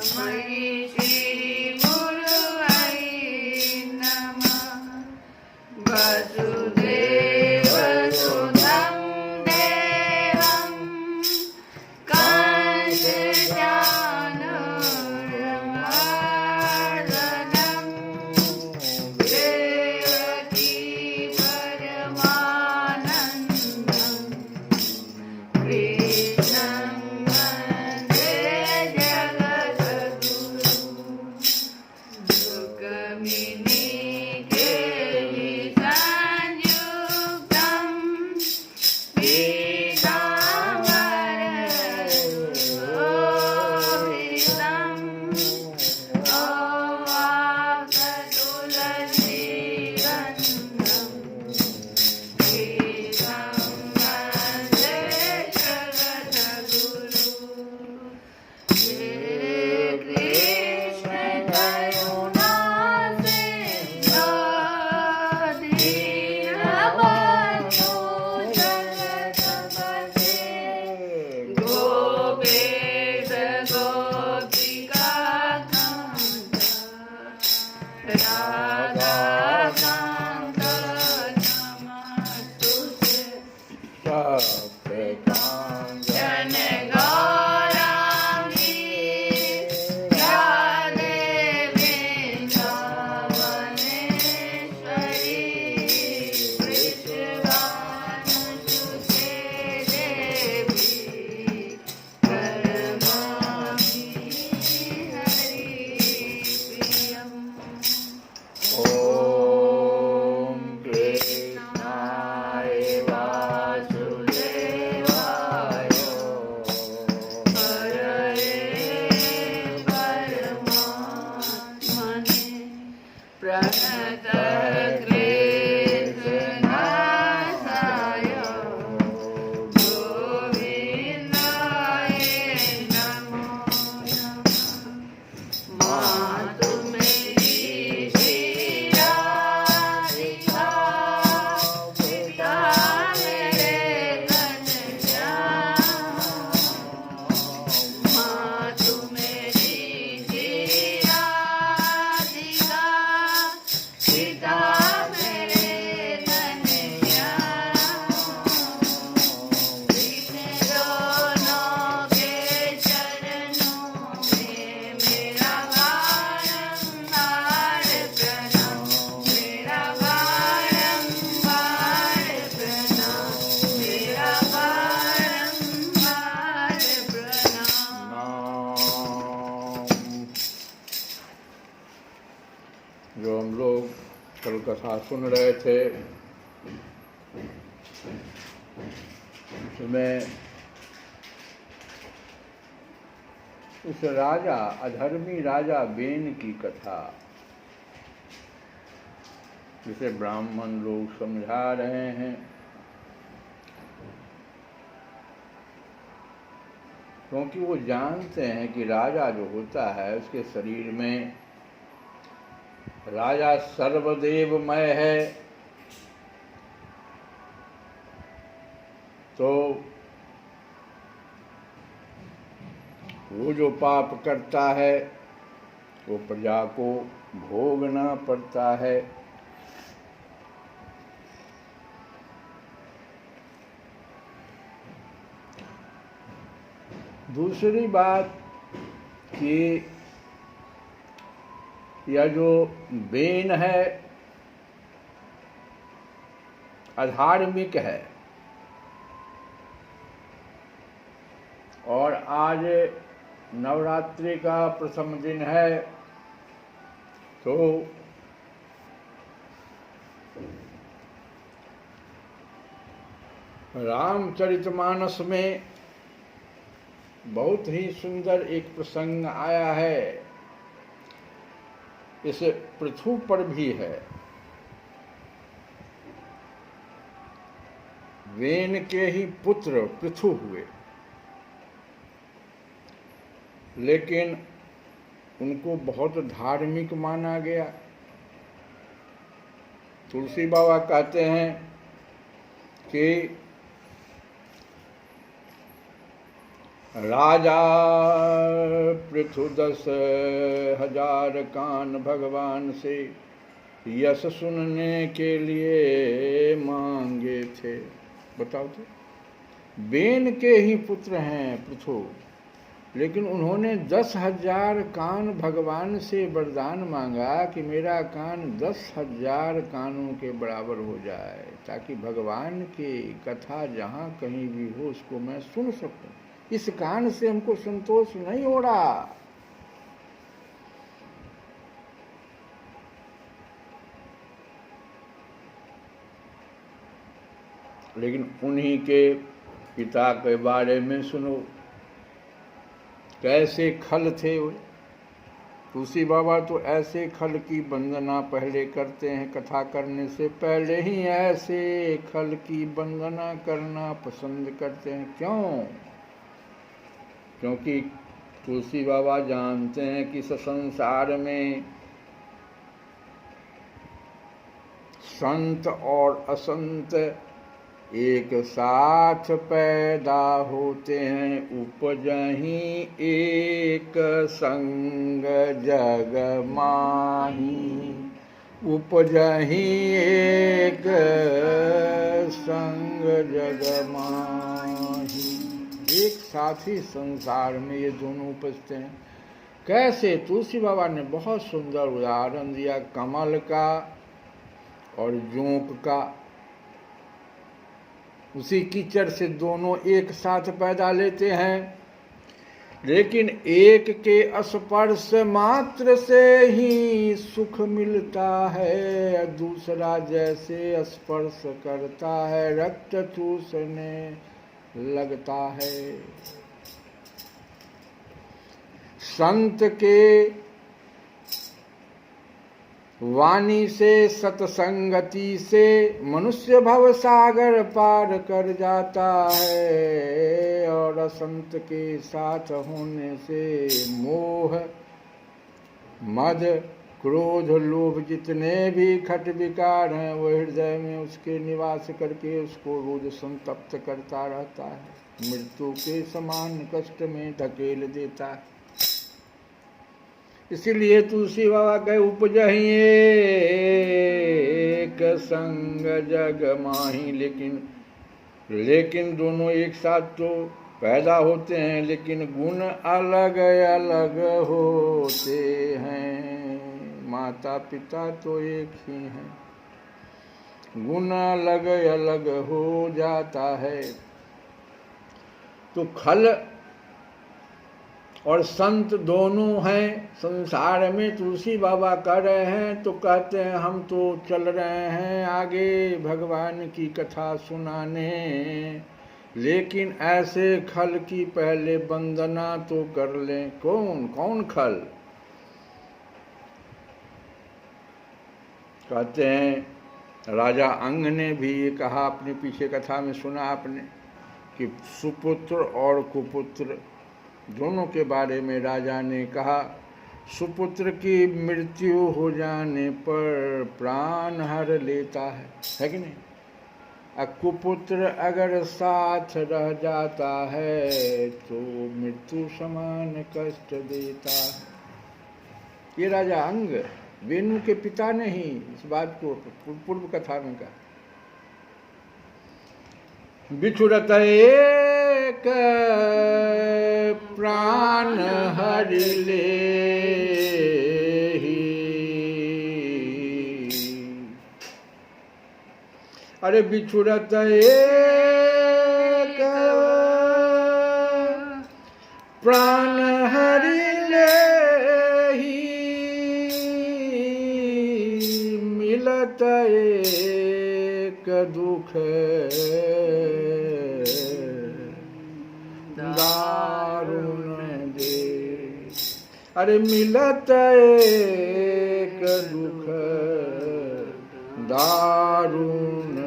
Shri जो हम लोग कल कथा सुन रहे थे उसमें उस राजा अधर्मी राजा बेन की कथा जिसे ब्राह्मण लोग समझा रहे हैं, क्योंकि वो जानते हैं कि राजा जो होता है उसके शरीर में राजा सर्वदेवमय है, तो वो जो पाप करता है वो प्रजा को भोगना पड़ता है। दूसरी बात कि यह जो बेन है अधार्मिक है, और आज नवरात्रि का प्रथम दिन है, तो रामचरितमानस में बहुत ही सुंदर एक प्रसंग आया है, इस पृथु पर भी है। वेन के ही पुत्र पृथु हुए, लेकिन उनको बहुत धार्मिक माना गया। तुलसी बाबा कहते हैं कि राजा पृथु 10,000 कान भगवान से यश सुनने के लिए मांगे थे। बताओ तो, बेन के ही पुत्र हैं पृथु, लेकिन उन्होंने 10,000 कान भगवान से वरदान मांगा कि मेरा कान 10,000 कानों के बराबर हो जाए, ताकि भगवान की कथा जहाँ कहीं भी हो उसको मैं सुन सकूं। इस कान से हमको संतोष नहीं हो रहा। लेकिन उन्हीं के पिता के बारे में सुनो, कैसे खल थे वो। तुलसी बाबा तो ऐसे खल की वंदना पहले करते हैं, कथा करने से पहले ही ऐसे खल की वंदना करना पसंद करते हैं। क्यों? क्योंकि तुलसी बाबा जानते हैं कि इस संसार में संत और असंत एक साथ पैदा होते हैं, उपजहि एक संग जग माही। उपजहि एक संग जग माही। एक साथ ही संसार में ये दोनों उपजते हैं। कैसे? तुलसी बाबा ने बहुत सुंदर उदाहरण दिया, कमल का और जोंक का। उसी कीचड़ से दोनों एक साथ पैदा लेते हैं, लेकिन एक के स्पर्श मात्र से ही सुख मिलता है, दूसरा जैसे स्पर्श करता है रक्त चूसने लगता है। संत के वाणी से, सत्संगति से मनुष्य भव सागर पार कर जाता है, और असंत के साथ होने से मोह, मद, क्रोध, लोभ जितने भी खट विकार हैं वो हृदय में उसके निवास करके उसको रोज संतप्त करता रहता है, मृत्यु के समान कष्ट में धकेल देता है। इसीलिए तुलसी बाबा कहे उपजहि एक संग जग माही। लेकिन दोनों एक साथ तो पैदा होते हैं, लेकिन गुण अलग अलग होते हैं। माता पिता तो एक ही हैं, गुण अलग अलग हो जाता है। तो खल और संत दोनों हैं संसार में। तुलसी बाबा कर रहे हैं तो कहते हैं हम तो चल रहे हैं आगे भगवान की कथा सुनाने, लेकिन ऐसे खल की पहले वंदना तो कर लें। कौन कौन खल? कहते हैं राजा अंग ने भी ये कहा, अपने पीछे कथा में सुना आपने, कि सुपुत्र और कुपुत्र दोनों के बारे में राजा ने कहा। सुपुत्र की मृत्यु हो जाने पर प्राण हर लेता है कि नहीं? कुपुत्र अगर साथ रह जाता है तो मृत्यु समान कष्ट देता है। ये राजा अंग वेणु के पिता ने ही इस बात को पूर्व कथा में कहा। बिछुड़त एक प्राण हरि ले, अरे बिछुड़त एक प्राण हरि ले, मिलत एक दुख दारुण दे। अरे मिलत एक दुख दारुण दे।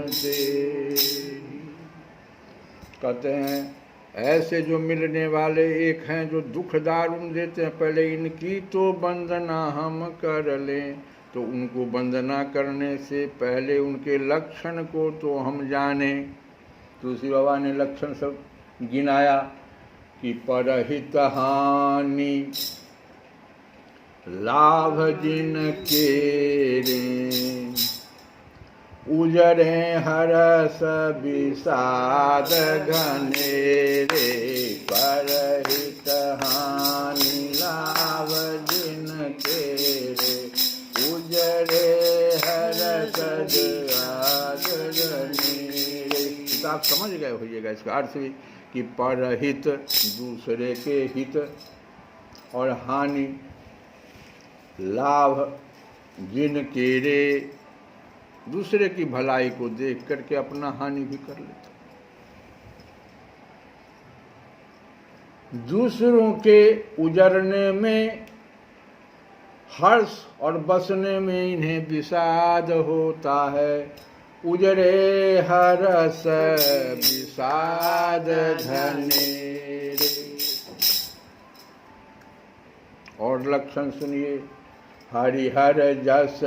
कहते हैं ऐसे जो मिलने वाले एक हैं जो दुख दारुण देते हैं, पहले इनकी तो वंदना हम कर लें। तो उनको वंदना करने से पहले उनके लक्षण को तो हम जाने। तुलसी बाबा ने लक्षण सब गिनाया कि परहित हानि लाभ जिन केरे, उजरे हरस विषाद घनेरे। परहित हानि लाभ जिन केरे, उजरे हरस विषाद घनेरे। किताब समझ गए होइएगा इसका अर्थ भी कि परहित दूसरे के हित और हानि, लाभ जिन केरे दूसरे की भलाई को देख करके अपना हानि भी कर लेता। दूसरों के उजरने में हर्ष और बसने में इन्हें विषाद होता है। उजरे हरस विषाद घनेरे। और लक्षण सुनिए, हरिहर जस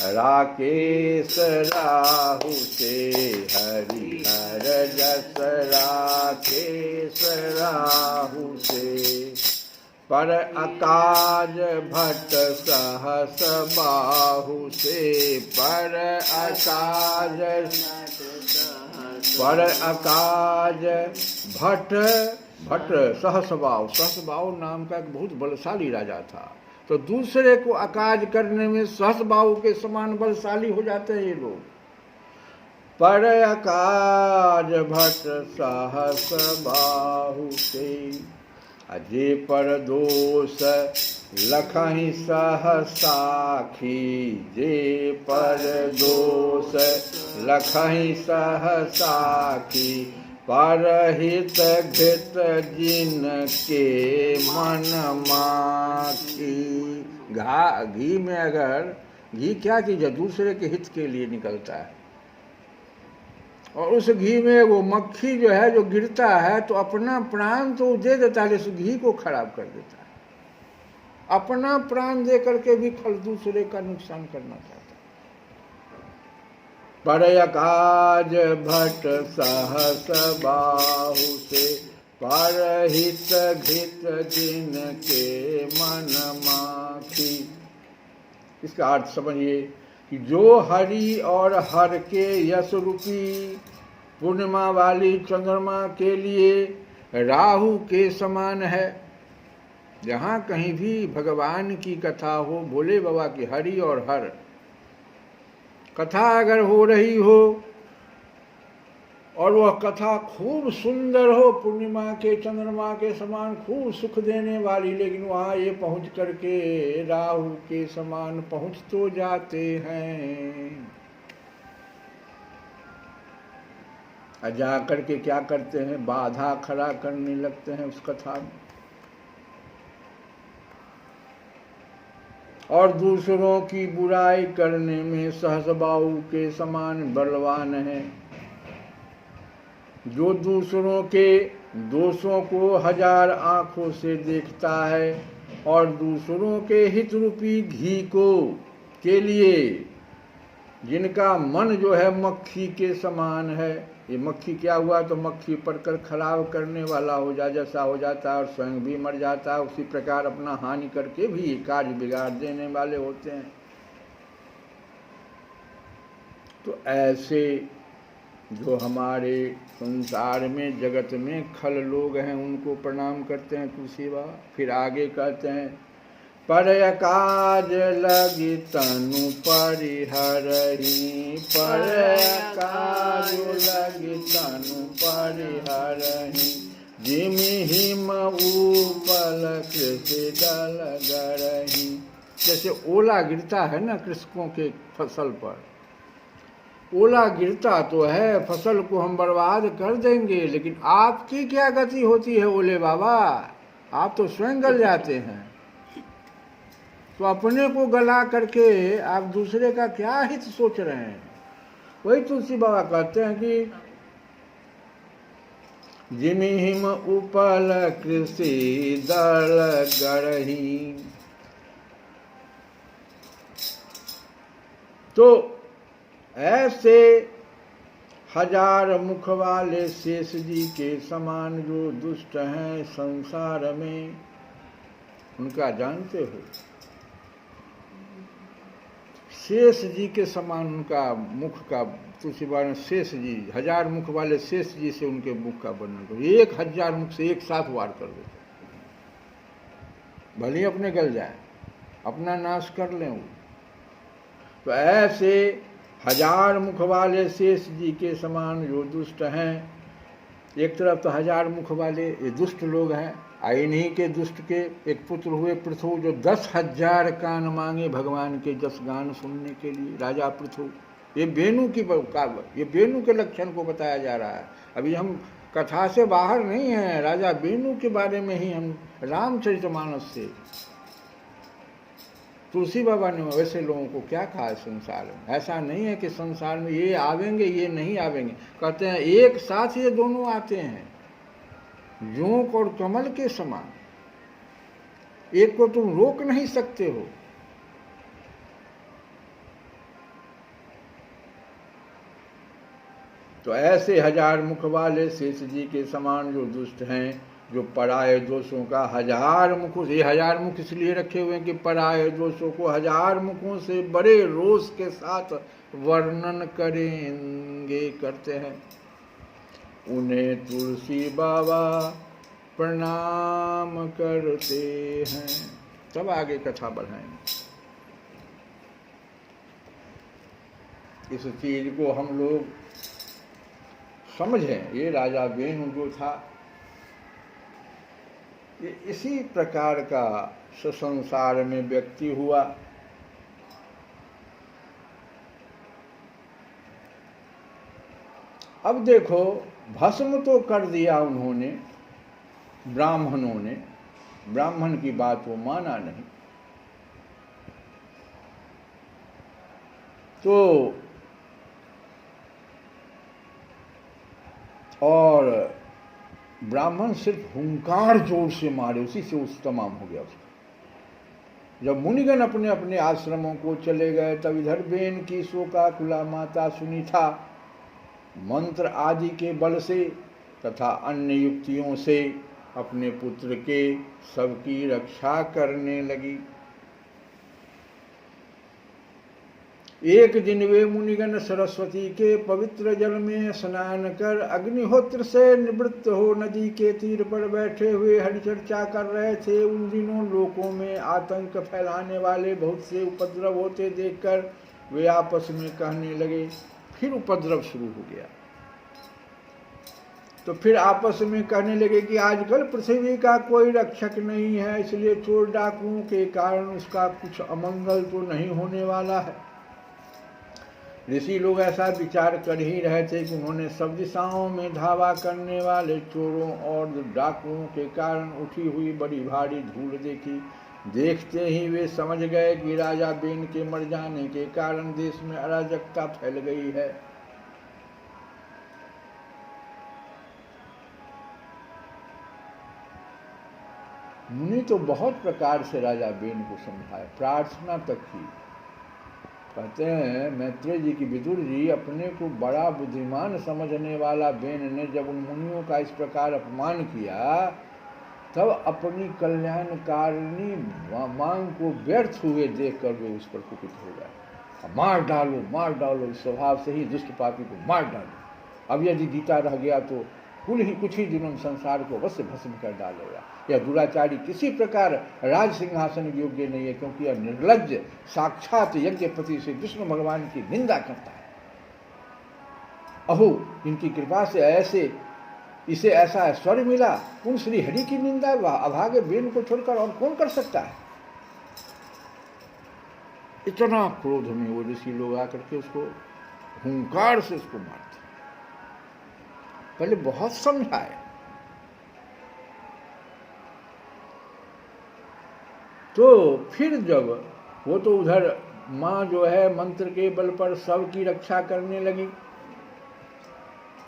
राकेश राहु से, हरिहर जस राकेश राहु से। पर अकाज भट्ट सहस बाहु से, पर अकाज भट्ट सहसबाहु। सहसबाहु नाम का एक बहुत बलशाली राजा था, तो दूसरे को अकाज करने में सहसबाहु के समान बलशाली हो जाते हैं ये लोग। पर अकाज भट्ट सहस बाहु से, अजे पर दोष लखहि सहसाखी। जे पर दोष लखहि सहसाखी, परहित घृत जिन के मन माखी। घी में अगर घी क्या चीज़ है, दूसरे के हित के लिए निकलता है, और उस घी में वो मक्खी जो है जो गिरता है तो अपना प्राण तो दे देता है, लेकिन घी को खराब कर देता है। अपना प्राण दे करके भी फल दूसरे का नुकसान करना चाहता है। पर अकाज भट्ट सहस बाहु से, परहित घृत जिन के मन माखी। इसका अर्थ समझिए कि जो हरि और हर के यश रूपी पूर्णिमा वाली चंद्रमा के लिए राहु के समान है। जहाँ कहीं भी भगवान की कथा हो, भोले बाबा की हरि और हर कथा अगर हो रही हो और वह कथा खूब सुंदर हो, पूर्णिमा के चंद्रमा के समान खूब सुख देने वाली, लेकिन वहां ये पहुंच करके राहु के समान पहुंच तो जाते हैं। जा करके क्या करते हैं, बाधा खड़ा करने लगते हैं उस कथा में, और दूसरों की बुराई करने में सहस्रबाहु के समान बलवान है। जो दूसरों के दोषों को 1000 आंखों से देखता है और दूसरों के हित रूपी घी को के लिए जिनका मन जो है मक्खी के समान है, ये मक्खी क्या हुआ, तो मक्खी पड़कर खराब करने वाला हो जैसा हो जाता है और स्वयं भी मर जाता है, उसी प्रकार अपना हानि करके भी कार्य बिगाड़ देने वाले होते हैं। तो ऐसे जो हमारे संसार में जगत में खल लोग हैं उनको प्रणाम करते हैं तुलसी बाबा। फिर आगे कहते हैं, पर काज लगी तनु परिहरहि, पर काज लगी तनु परिहरहि, जिमि हिम उपल कृषि दल गरहि। जैसे ओला गिरता है ना कृषकों के फसल पर, ओला गिरता तो है, फसल को हम बर्बाद कर देंगे, लेकिन आपकी क्या गति होती है ओले बाबा, आप तो स्वयं गल जाते हैं। तो अपने को गला करके आप दूसरे का क्या हित सोच रहे हैं। वही तुलसी बाबा कहते हैं कि जिमि हिम उपल कृषि दल गरहि। तो ऐसे 1000 मुख वाले शेष जी के समान जो दुष्ट हैं संसार में, उनका जानते हो, शेष जी के समान उनका मुख का, तुलसी बाबा ने शेष जी 1000 मुख वाले शेष जी से उनके मुख का वर्णन करो। 1000 मुख से एक साथ वार कर दो, भले ही अपने गल जाए, अपना नाश कर लें। तो ऐसे 1000 मुख वाले शेष जी के समान जो दुष्ट हैं, एक तरफ तो 1000 मुख वाले ये दुष्ट लोग हैं, इन्हीं के दुष्ट के एक पुत्र हुए पृथु, जो 10,000 कान मांगे भगवान के जस गान सुनने के लिए, राजा पृथु। ये बेनु की ये बेनु के लक्षण को बताया जा रहा है। अभी हम कथा से बाहर नहीं हैं, राजा बेनु के बारे में ही हम रामचरितमानस से। तुलसी बाबा ने वैसे लोगों को क्या कहा है संसार में। ऐसा नहीं है कि संसार में ये आवेंगे ये नहीं आवेंगे, कहते हैं एक साथ ये दोनों आते हैं, जोंक और कमल के समान, एक को तुम रोक नहीं सकते हो। तो ऐसे 1000 मुख वाले शेष जी के समान जो दुष्ट हैं, जो पराये दोषों का 1000 मुखों से, 1000 मुख इसलिए रखे हुए हैं कि पराये दोषों को 1000 मुखों से बड़े रोष के साथ वर्णन करेंगे, करते हैं। उन्हें तुलसी बाबा प्रणाम करते हैं। तब आगे कथा बढ़ाएंगे। इस चीज को हम लोग समझें। ये राजा बेनु जो था, ये इसी प्रकार का संसार में व्यक्ति हुआ। अब देखो, भस्म तो कर दिया उन्होंने, ब्राह्मणों ने, ब्राह्मण की बात वो माना नहीं। तो और ब्राह्मण सिर्फ हुंकार जोर से मारे, उसी से उस तमाम हो गया उसका। जब मुनिगण अपने अपने आश्रमों को चले गए, तब इधर बेन की शोकाकुला माता सुनीता मंत्र आदि के बल से तथा अन्य युक्तियों से अपने पुत्र के सबकी रक्षा करने लगी। एक दिन वे मुनिगण सरस्वती के पवित्र जल में स्नान कर अग्निहोत्र से निवृत्त हो नदी के तीर पर बैठे हुए हरिचर्चा कर रहे थे। उन दिनों लोकों में आतंक फैलाने वाले बहुत से उपद्रव होते देखकर वे आपस में कहने लगे। फिर उपद्रव शुरू हो गया। तो फिर आपस में कहने लगे कि आजकल पृथ्वी का कोई रक्षक नहीं है, इसलिए चोर डाकुओं के कारण उसका कुछ अमंगल तो नहीं होने वाला है। ऋषि लोग ऐसा विचार कर ही रहे थे कि उन्होंने सब दिशाओं में धावा करने वाले चोरों और डाकुओं के कारण उठी हुई बड़ी भारी धूल देखी। देखते ही वे समझ गए कि राजा बेन के मर जाने के कारण देश में अराजकता फैल गई है। मुनि तो बहुत प्रकार से राजा बेन को समझाए, प्रार्थना तक की। कहते हैं मैत्रेय जी की विदुर जी, अपने को बड़ा बुद्धिमान समझने वाला बेन ने जब उन मुनियों का इस प्रकार अपमान किया, तब अपनी कल्याणकारिणी मांग को व्यर्थ हुए देखकर वे उस पर कुपित हो गए। मार डालो, मार डालो, इस स्वभाव से ही दुष्ट पापी को मार डालो। अब यदि जीता रह गया तो कुछ ही दिनों में संसार को अवश्य भस्म कर डालेगा। यह दुराचारी किसी प्रकार राज सिंहासन योग्य नहीं है, क्योंकि यह निर्लज्ज साक्षात यज्ञपति से विष्णु भगवान की निंदा करता है। अहो, इनकी कृपा से इसे ऐसा ऐश्वर्य मिला, उन श्री हरि की निंदा अभागे बेन को छोड़कर और कौन कर सकता है। इतना क्रोध में वो ऋषि लोग आकर के उसको हुंकार से उसको मारते। पहले बहुत समझाए, तो फिर जब वो तो उधर माँ जो है मंत्र के बल पर सबकी रक्षा करने लगी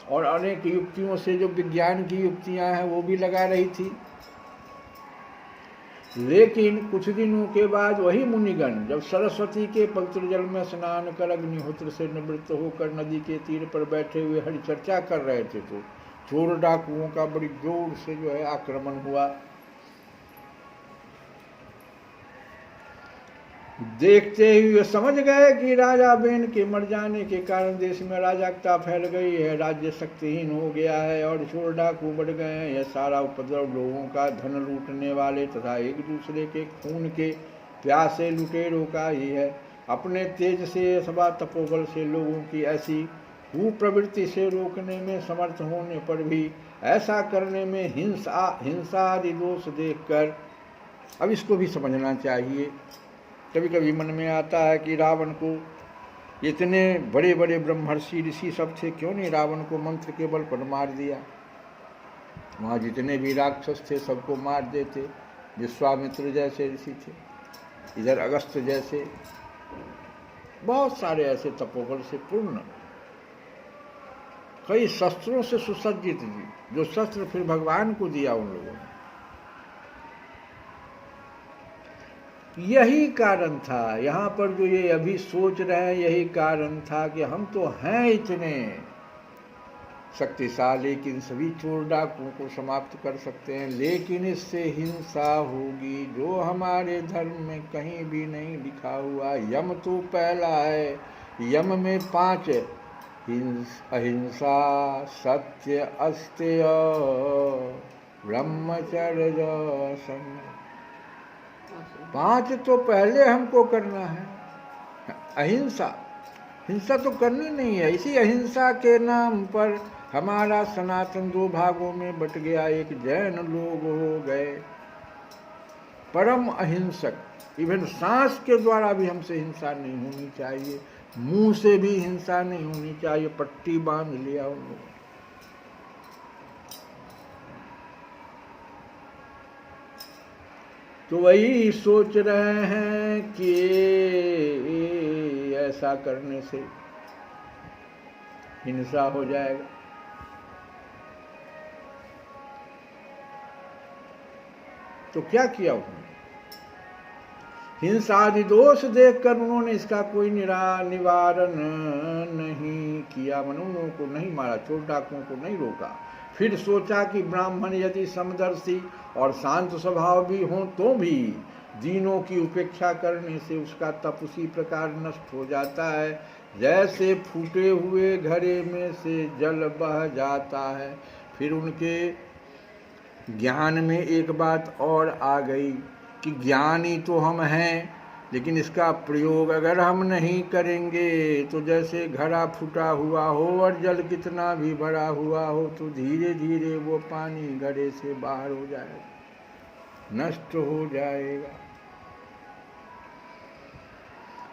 और अनेक युक्तियों से, जो विज्ञान की युक्तियां हैं वो भी लगा रही थी। लेकिन कुछ दिनों के बाद वही मुनिगण जब सरस्वती के पवित्र जल में स्नान कर अग्निहोत्र से निवृत्त होकर नदी के तीर पर बैठे हुए हरि चर्चा कर रहे थे, तो चोर डाकुओं का बड़ी जोर से जो है आक्रमण हुआ। देखते ही वे समझ गए कि राजा बेन के मर जाने के कारण देश में अराजकता फैल गई है, राज्य शक्तिहीन हो गया है और चोर डाकू बढ़ गए हैं। यह सारा उपद्रव लोगों का धन लूटने वाले तथा एक दूसरे के खून के प्यासे लुटेरों का ही है। अपने तेज से अथवा तपोबल से लोगों की ऐसी कुप्रवृत्ति से रोकने में समर्थ होने पर भी ऐसा करने में हिंसा आदि दोष देखकर, अब इसको भी समझना चाहिए। कभी कभी मन में आता है कि रावण को, इतने बड़े बड़े ब्रह्मर्षि ऋषि सब थे, क्यों नहीं रावण को मंत्र के बल पर मार दिया। वहाँ जितने भी राक्षस थे सबको मार देते। विश्वामित्र जैसे ऋषि थे, इधर अगस्त जैसे, बहुत सारे ऐसे तपोबल से पूर्ण, कई शस्त्रों से सुसज्जित जी, जो शस्त्र फिर भगवान को दिया उन लोगों ने। यही कारण था, यहाँ पर जो ये अभी सोच रहे हैं, यही कारण था कि हम तो हैं इतने शक्तिशाली कि इन सभी चोर डाकुओं को समाप्त कर सकते हैं, लेकिन इससे हिंसा होगी जो हमारे धर्म में कहीं भी नहीं लिखा हुआ। यम तो पहला है, यम में 5 अहिंसा, सत्य, अस्तेय, ब्रह्मचर्य, संयम, 5 तो पहले हमको करना है। अहिंसा, हिंसा तो करनी नहीं है। इसी अहिंसा के नाम पर हमारा सनातन 2 भागों में बट गया। एक जैन लोग हो गए परम अहिंसक, इवन सांस के द्वारा भी हमसे हिंसा नहीं होनी चाहिए, मुंह से भी हिंसा नहीं होनी चाहिए। पट्टी बांध लिया उन लोगों। तो वही सोच रहे हैं कि ऐसा करने से हिंसा हो जाएगा। तो क्या किया उन्होंने? हिंसा आदि दोष देखकर उन्होंने इसका कोई निवारण नहीं किया, मनुष्यों को नहीं मारा, चोर डाकुओं को नहीं रोका। फिर सोचा कि ब्राह्मण यदि समदर्शी और शांत स्वभाव भी हों तो भी दीनों की उपेक्षा करने से उसका तप उसी प्रकार नष्ट हो जाता है जैसे फूटे हुए घड़े में से जल बह जाता है। फिर उनके ज्ञान में एक बात और आ गई कि ज्ञानी तो हम हैं, लेकिन इसका प्रयोग अगर हम नहीं करेंगे तो जैसे घड़ा फूटा हुआ हो और जल कितना भी भरा हुआ हो तो धीरे धीरे वो पानी घड़े से बाहर हो जाएगा, नष्ट हो जाएगा।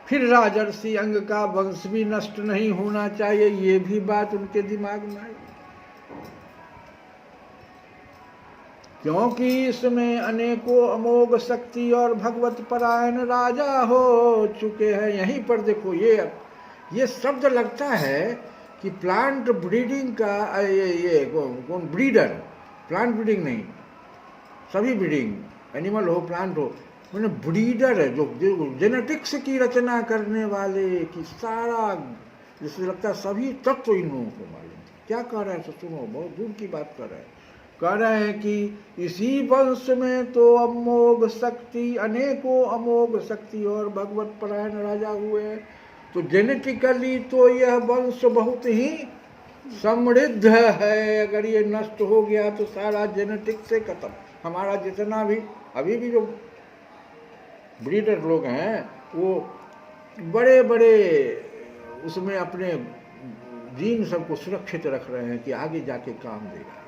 फिर राजर्षि अंग का वंश भी नष्ट नहीं होना चाहिए, ये भी बात उनके दिमाग में आई, क्योंकि इसमें अनेकों अमोघ शक्ति और भगवत परायण राजा हो चुके हैं। यहीं पर देखो ये शब्द लगता है कि प्लांट ब्रीडिंग का ये कौन ब्रीडर, प्लांट ब्रीडिंग नहीं, सभी ब्रीडिंग, एनिमल हो प्लांट हो, मैंने ब्रीडर है जो जेनेटिक्स की रचना करने वाले की सारा, जिससे लगता है सभी तत्व इन लोगों को मालूम। क्या कह रहे हैं सुनो, बहुत दूर की बात कर रहे हैं। कह रहे हैं कि इसी वंश में तो अमोघ शक्ति, अनेकों अमोघ शक्ति और भगवत परायण राजा हुए। तो जेनेटिकली तो यह वंश बहुत ही समृद्ध है। अगर ये नष्ट हो गया तो सारा जेनेटिक्स से खत्म। हमारा जितना भी अभी भी जो ब्रीडर लोग हैं वो बड़े बड़े उसमें अपने जीन सबको सुरक्षित रख रहे हैं कि आगे जाके काम देगा।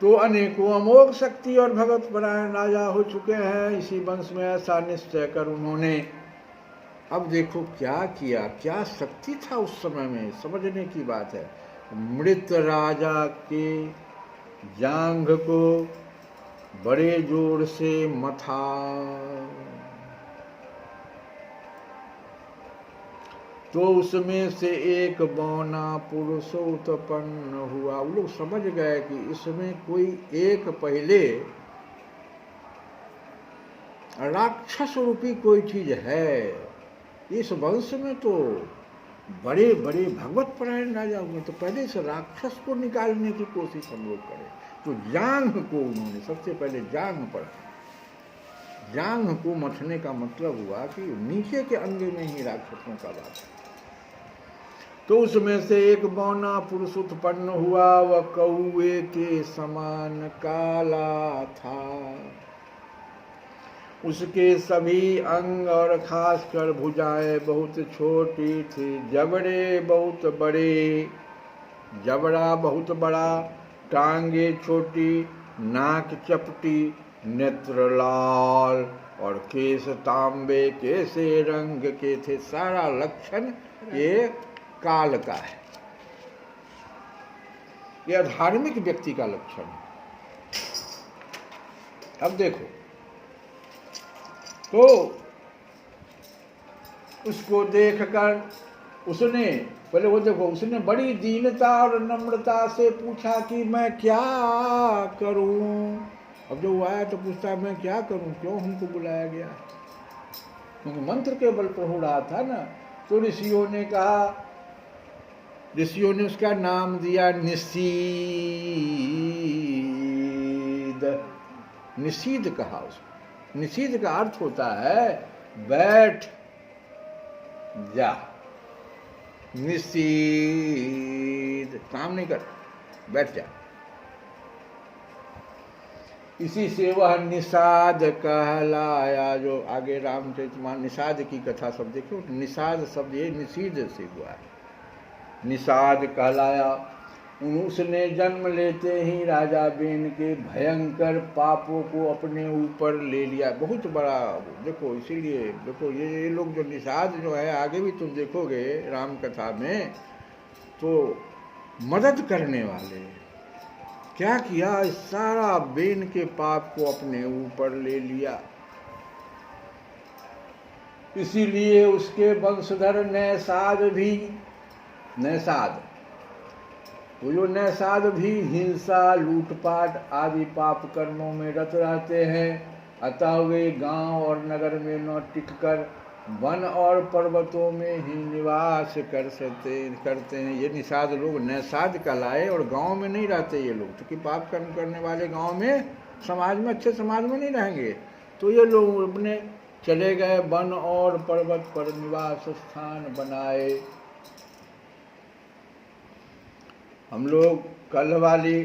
तो अनेकों अमोघ शक्ति और भगवत परायण राजा हो चुके हैं इसी वंश में, ऐसा निश्चय कर उन्होंने अब देखो क्या किया, क्या शक्ति था उस समय में, समझने की बात है। मृत राजा के जांघ को बड़े जोर से मथा, तो उसमें से एक बौना पुरुष उत्पन्न हुआ। वो लोग समझ गए कि इसमें कोई एक पहले राक्षस रूपी कोई चीज है। इस वंश में तो बड़े बड़े भगवत परायण राजा हुए, तो पहले इस राक्षस को निकालने की कोशिश हम लोग करें। तो जांघ को उन्होंने सबसे पहले जांघ पर, जांघ को मथने का मतलब हुआ कि नीचे के अंग में ही राक्षसों का वास है। तो उसमें से एक बौना पुरुष उत्पन्न हुआ, वह कौए के समान काला था। उसके सभी अंग और खासकर भुजाएं बहुत छोटी थी, जबड़े बहुत बड़े, जबड़ा बहुत बड़ा, टांगे छोटी, नाक चपटी, नेत्र लाल और केस तांबे के से रंग के थे। सारा लक्षण ये काल का है, यह धार्मिक व्यक्ति का लक्षण है। अब देखो तो उसको देखकर उसने पहले वो देखो उसने बड़ी दीनता और नम्रता से पूछा कि मैं क्या करूं। अब जो आया तो पूछता मैं क्या करूं, क्यों हमको बुलाया गया, क्योंकि मंत्र के बल पर हो रहा था ना। तो ऋषियों ने कहा, ऋषियों ने उसका नाम दिया निषीद। निषीद कहा उसको। निषीद का अर्थ होता है बैठ जा, निषीद काम नहीं कर, बैठ जा। इसी से वह निषाद कहलाया। जो आगे रामचरितमानस निषाद की कथा सब देखो, निषाद शब्द ये निषीद से हुआ है, निषाद कहलाया। उसने जन्म लेते ही राजा बेन के भयंकर पापों को अपने ऊपर ले लिया। बहुत बड़ा देखो, इसीलिए देखो ये लोग जो निषाद जो है, आगे भी तुम देखोगे राम कथा में, तो मदद करने वाले क्या किया, सारा बेन के पाप को अपने ऊपर ले लिया। इसीलिए उसके वंशधर नैसाद भी, नैसाद वो जो नैसाद भी हिंसा, लूटपाट आदि पाप कर्मों में रत रहते हैं। अतः वे गांव और नगर में न टिककर वन और पर्वतों में ही निवास करते हैं। ये निषाद लोग नैसाद कहलाए और गांव में नहीं रहते ये लोग, क्योंकि पाप कर्म करने वाले गांव में समाज में अच्छे समाज में नहीं रहेंगे। तो ये लोग अपने चले गए वन और पर्वत पर निवास स्थान बनाए। हम लोग कल वाली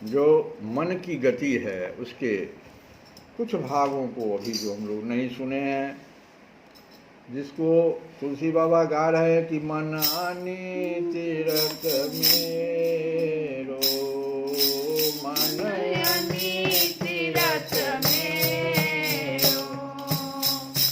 जो मन की गति है उसके कुछ भागों को अभी जो हम लोग नहीं सुने हैं, जिसको तुलसी बाबा गा रहे हैं कि मन आनी तीरथ मेरो, मन आनी तीरथ मेरो।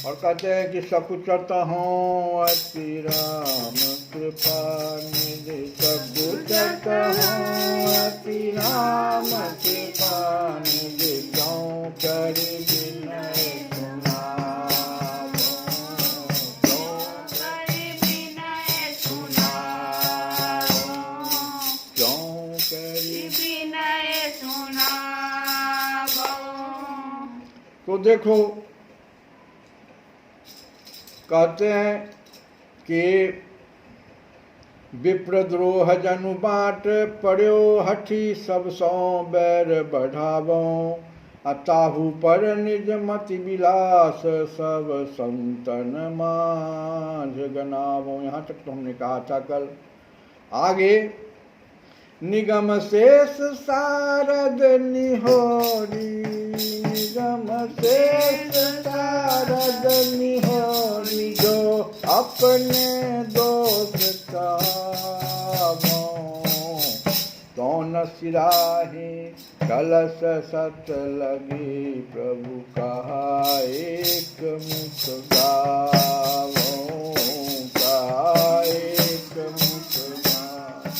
और कहते हैं कि सकुचत हूँ अति राम कृपा निधि, सकुचत हूँ अति राम कृपा निधि, क्यों करि विनय तो देखो कहते हैं कि विप्रद्रोह जनु बाट पड़ो हठी, सब सौ बैर बढ़ावो, अताहु पर निज मति विलास, सब संतन मांझ गनावो। यहाँ तक तो हमने कहा था कल। आगे निगम शेष सारद निहोरी, निगम शेष सारद निहोरी, जो अपने दोष कामो, तो न सिराही कलश सत लगी, प्रभु कहा एक मुख गावो, कहा एक मुख गावो।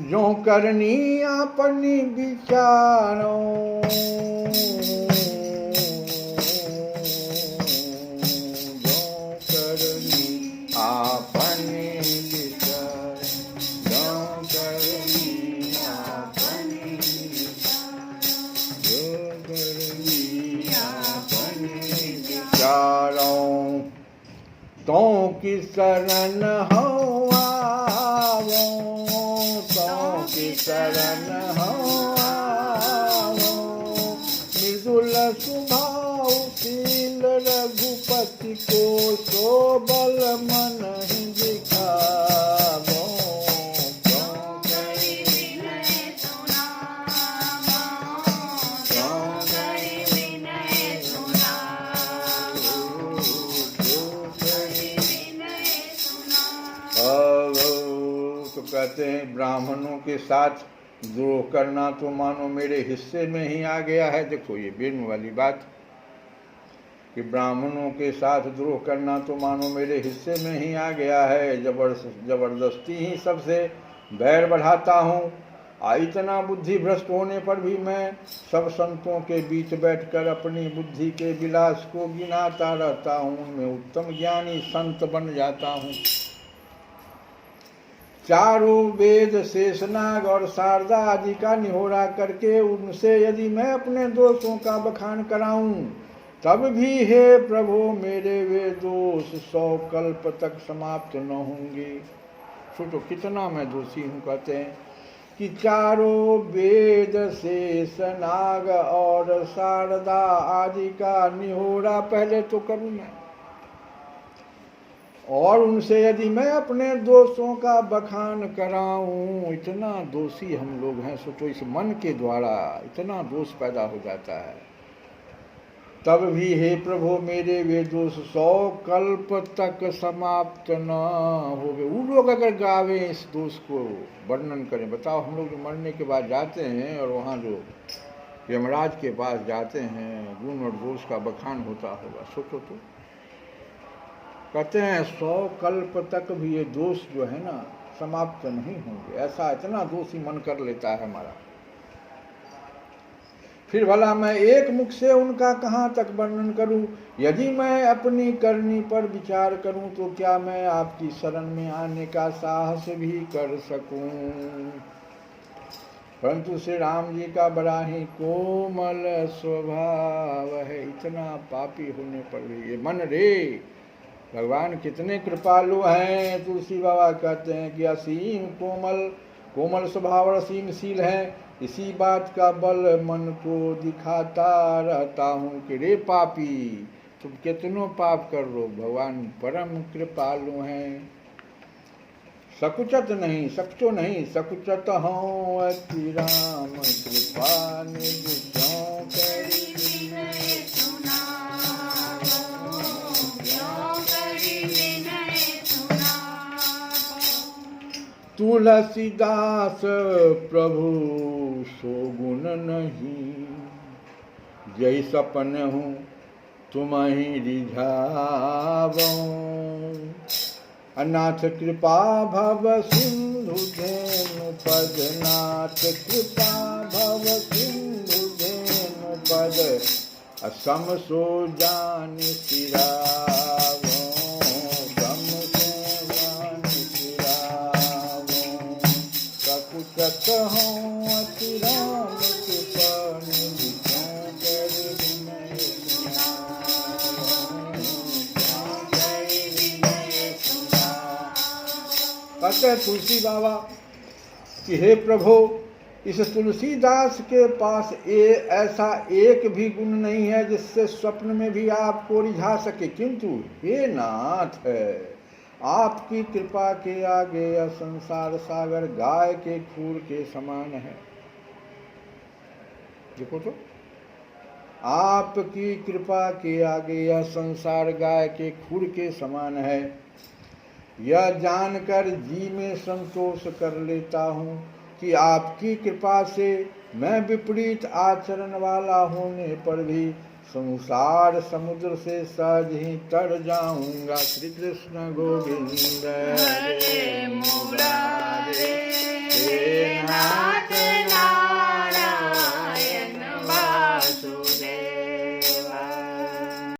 जो करनी अपनी विचारो, जो करनी अपनी विचार, जो करनी अपनी विचार, जो करनी अपनी विचारों, तो की शरण हो की शरण हो आओ, मृदुल स्वभावशील रघुपति को, सो बल मन ही दिखावो, क्यों करि विनय सुनावो, क्यों करि विनय सुनावो, क्यों करि विनय सुनावो। तो कहते हैं ब्राह्मणों के साथ द्रोह करना तो मानो मेरे हिस्से में ही आ गया है। देखो ये बेन वाली बात कि ब्राह्मणों के साथ द्रोह करना तो मानो मेरे हिस्से में ही आ गया है, जबरदस्ती ही सबसे बैर बढ़ाता हूँ। इतना बुद्धि भ्रष्ट होने पर भी मैं सब संतों के बीच बैठकर अपनी बुद्धि के विलास को गिनाता रहता हूँ, मैं उत्तम ज्ञानी संत बन जाता हूँ। चारों वेद शेषनाग और शारदा आदि का निहोरा करके उनसे यदि मैं अपने दोषों का बखान कराऊं, तब भी हे प्रभु मेरे वे दोष 100 कल्प तक समाप्त न होंगे। सोचो कितना मैं दोषी हूँ। कहते हैं कि चारों वेद शेषनाग और शारदा आदि का निहोरा पहले तो करूँ मैं, और उनसे यदि मैं अपने दोषों का बखान कराऊं, इतना दोषी हम लोग हैं। सोचो इस मन के द्वारा इतना दोष पैदा हो जाता है। तब भी हे प्रभु मेरे वे दोष 100 कल्प तक समाप्त न हो गए। वो लोग अगर गावे इस दोष को वर्णन करें, बताओ हम लोग जो मरने के बाद जाते हैं और वहाँ जो यमराज के पास जाते हैं, गुण और दोष का बखान होता होगा। सोचो तो कहते हैं 100 कल्प तक भी ये दोष जो है ना समाप्त नहीं होंगे। ऐसा इतना दोषी मन कर लेता है हमारा। फिर भला मैं एक मुख से उनका कहाँ तक वर्णन करूं। यदि मैं अपनी करनी पर विचार करूं तो क्या मैं आपकी शरण में आने का साहस भी कर सकूं। परंतु श्री राम जी का बड़ा ही कोमल स्वभाव है। इतना पापी होने पर भी ये मन रे भगवान कितने कृपालु हैं। तुलसी बाबा कहते हैं कि असीम कोमल स्वभाव और असीमशील है। इसी बात का बल मन को दिखाता रहता हूँ कि रे पापी तुम कितनों पाप कर लो, भगवान परम कृपालु हैं। सकुचत नहीं, सकुचो नहीं, सकुचत हूँ अति राम कृपा निज क्यों करी विनय सुनावो, क्यों करी विनय सुनावो। तुलसीदास प्रभु सो गुण नहीं, जय सपन हूँ तुम्हि रिझावो। अनाथ कृपा भव सिंधु धेनु पद, नाथ कृपा भव सिंधु धेनु पद, असम सो जान सिरावो, सम सो जान सिरावो। सकुचत हूँ अति राम कृपा निधि क्यों करि विनय सुनावो, क्यों करि विनय सुनावो। कहते हैं तुलसी बाबा कि हे प्रभु, इस तुलसीदास के पास ऐसा एक भी गुण नहीं है जिससे स्वप्न में भी आपको रिझा सके, किंतु हे नाथ, आपकी कृपा के आगे यह संसार सागर गाय के खूर के समान है। देखो तो, आपकी कृपा के आगे यह संसार गाय के खूर के समान है। यह जानकर जी में संतोष कर लेता हूँ कि आपकी कृपा से मैं विपरीत आचरण वाला होने पर भी संसार समुद्र से सहज ही तर जाऊंगा। श्री कृष्ण गोविंद हरे मुरारी।